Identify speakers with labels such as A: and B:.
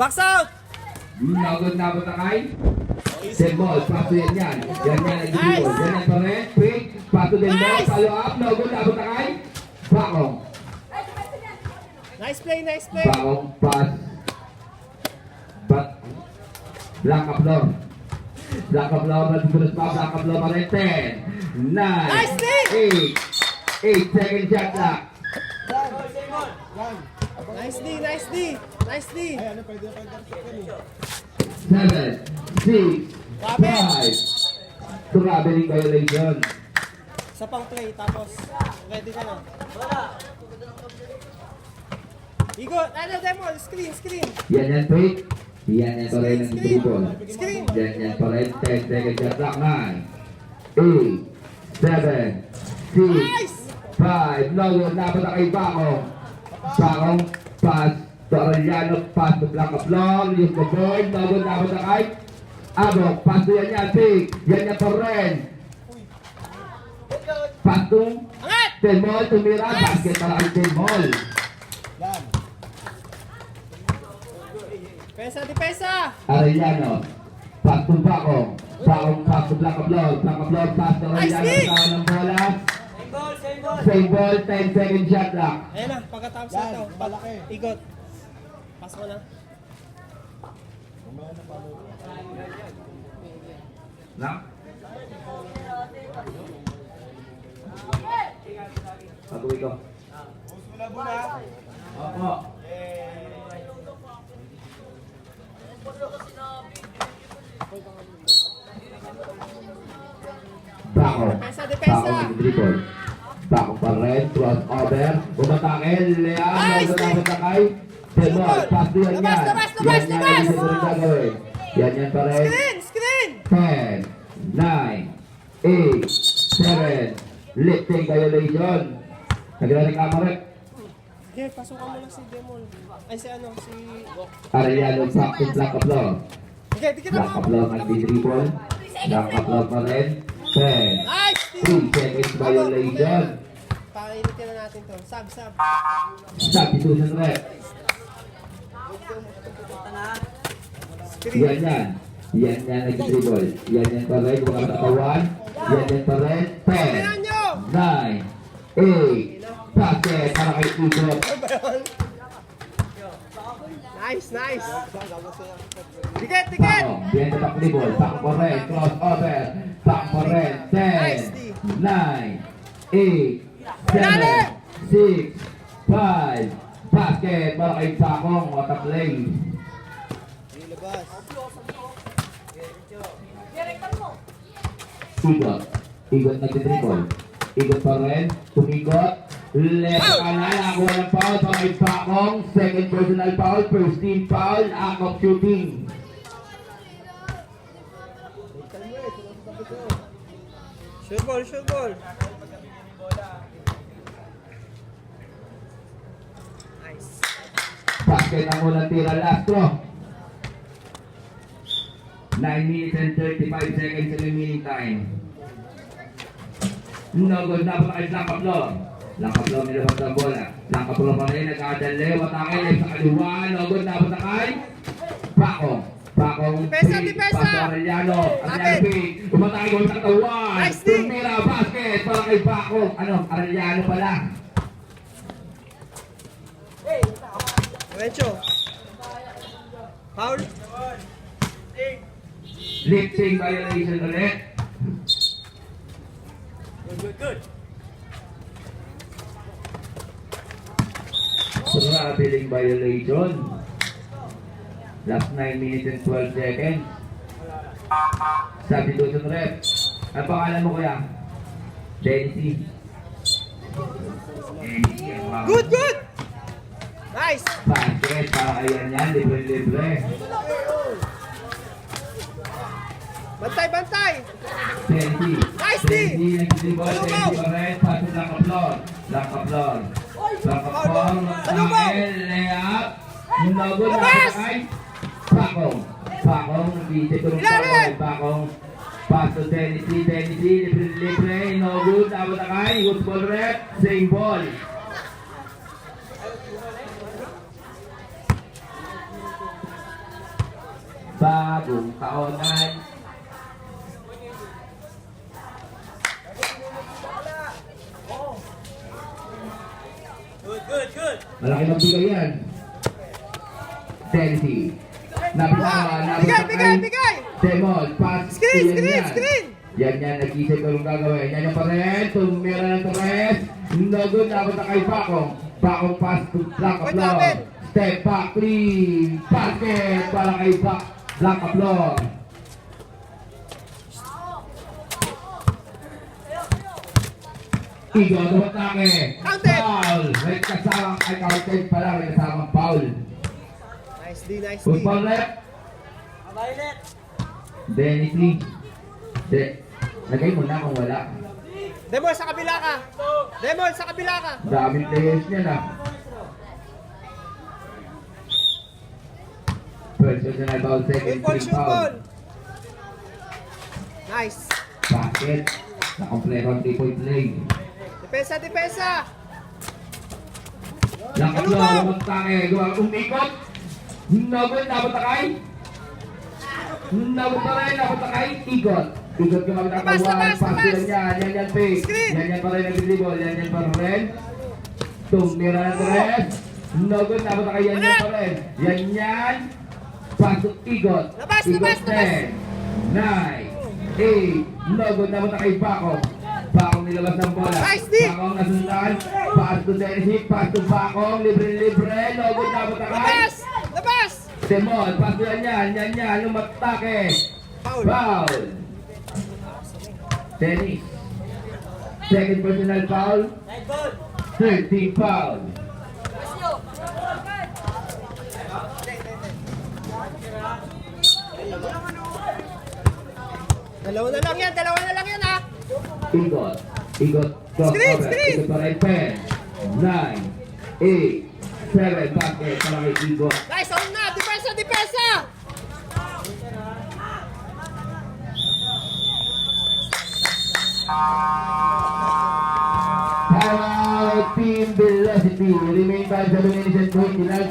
A: Box out!
B: Nagod na ba takay? Send ball, paso yan yan. Yan yan, nag-dribble. Yan yan pa rin. Quick, paso din ball. Follow up, nagod na ba takay? Bakong.
A: Nice play, nice play.
B: Bakong, pass. Black up floor. Black up floor, nag-dribble pa. Black up floor pa rin. 10, 9,
A: Nice play!
B: 8 second shot lang.
A: Nice D, nice D. Nice D.
B: 7, 6, 5. Traveling violation.
A: Sa pang play, tapos ready ka na. Igot, ano, demo, screen, screen.
B: Yan yan, Pete. Yan yan pa rin ang dribble.
A: Screen.
B: Yan yan pa rin. 10 second shot clock. 9, 8, 7, 6,
A: Nice!
B: 5. No, dapat na kay Bakong. Bakong, pass. To Arellano, pass to Black of Long. Use the board. No, dapat na kay Abok. Pass to yan yan, Pete. Yan yan pa rin. Pass to
A: Angat!
B: Telmol, tumira. Basket para kay Telmol.
A: Depensa, depensa!
B: Arellano, pass to Bakong. Bakong, pass to Black of Long. Black of Long, pass to Arellano.
A: Nice
B: Tao ng bola. Same ball, 10 second shot lang.
A: Ayan na, pagkatapos na ito. Igot. Pass mo na.
B: Lang? Pag-uwi ko. Opo. Bako.
A: Depensa, depensa.
B: Bako ng dribble. Bako pa rin. Cross over. Bumatangin. Leon.
A: Nice!
B: Nagkatapos na kay Telmol. Pass to yan
A: Labas,
B: yan.
A: labas, labas,
B: Yan yan.
A: labas!
B: Yan yan gagawin. Yan yan pa rin.
A: Screen, screen!
B: 10, 9, 8, 7. Lifting violation. Nagla ng kamarek.
A: Okay, pasukan mo lang si Demol. Ay, si ano, si...
B: Arellano back to Black of Law.
A: Okay, di kita
B: Black of Law nag-dribble. Black of Law pa rin. 10,
A: Nice!
B: 3 seconds violation.
A: Pakinitin na natin to. Sub, sub.
B: Substitution rep.
A: Screen.
B: Yan yan. Yan yan nag-dribble. Yan yan pa rin. Mga katawan. Yan yan pa rin. 10, 9, 8. Basket para kay Igot.
A: Nice, nice. Tiket, tiket!
B: Yan na dribble. Back pa rin. Cross over. Back pa rin. 10, 9, 8, 7, 6, 5. Basket para kay Bakong. What a play. Igot. Igot nag-dribble. Igot pa rin. Tumigot. Left kanan. Nakuha ng foul para kay Bakong. Second personal foul. First team foul. Act of shooting.
A: Shoot ball, shoot ball. Nice.
B: Basket ang unang tira. Lastro. 9 minutes and 35 seconds in remaining time. No good na pa kay Black of Law. Black of Law nilabas ang bola. Black of Law pa rin. Nagkadali. Watake. Sa kaliwa. No good na pa kay Bakong. Bakong.
A: Depensa, depensa.
B: Paso Arellano. Arellano P. Umatake ko sa katawan.
A: Nice team.
B: Tumira. Basket para kay Bakong. Ano? Arellano pala.
A: Diretso. Foul.
B: Lifting violation ulit. Traveling violation. Last 9 minutes and 12 seconds. Substitution rep. Ang pangalan mo kuya? Denisi.
A: Good, good! Nice!
B: Basket para kayan yan. Libre-libre.
A: Bantay, bantay!
B: Denisi.
A: Nice D!
B: Denisi nag-dribble. Denisi pa rin. Paso Black of Law. Black of Law. Black of Law. Layup. Nogo na
A: Labas!
B: kay Bakong. Bakong. Nag-isip ko ng Bakong. Bakong. Pass to Denisi. Denisi. Libre-libre. No good. Dapat na kay. Good ball rep. Same ball. bagong taon ay malaki magbigay yan. Tennessee.
A: Bigay!
B: Demol, pass.
A: Screen!
B: Yan, nag-isip ko yung gagawin. Yan yung pares, tumira ng pares. No good, dapat na kay Bakong. Bakong pass to Black Applor. Step back, clean. Basket para kay Black Applor. Igo, dumatake. Foul. May kasamang, ay counted pala, may kasamang foul.
A: Nice D.
B: Football left. Dennis Lee. Lagay mo na kung wala.
A: Demol, sa kabila ka!
B: Daming players niya na. First personal foul, second free
A: Shoot
B: foul.
A: ball! Nice!
B: Basket. Na-complete on 3-point play.
A: Depensa!
B: Lakaplo, magtake. Umikot. Nagol, dapat takay. Dapat takay. Ikot ka magtakawan. Pass yan. Yan, fake. Yan pa rin nag-dribble. Yan pa rin. Tumira na tres. Nagol, dapat takay. Yan pa rin. Yan. Pasok, ikot.
A: Labas.
B: 10, 9, 8. Nagol, dapat takay. Bakong nilabas ng bola.
A: Nice, D.
B: Bakong nasundan. Pass to Dennis. Pass to Bakong. Libre. Nagol, dapat takay.
A: Labas!
B: Demol, pass yan. Lumatake. Foul. Dennis. Second personal foul. 13 foul.
A: Dalawa na lang yan ha!
B: Igot.
A: Screen!
B: Igot pa rin. 10, 9, 8, 7. Basket para kay Igot.
A: Nice! On na! Depensa!
B: Timeout, Team Velocity. Remain by 7 minutes and 29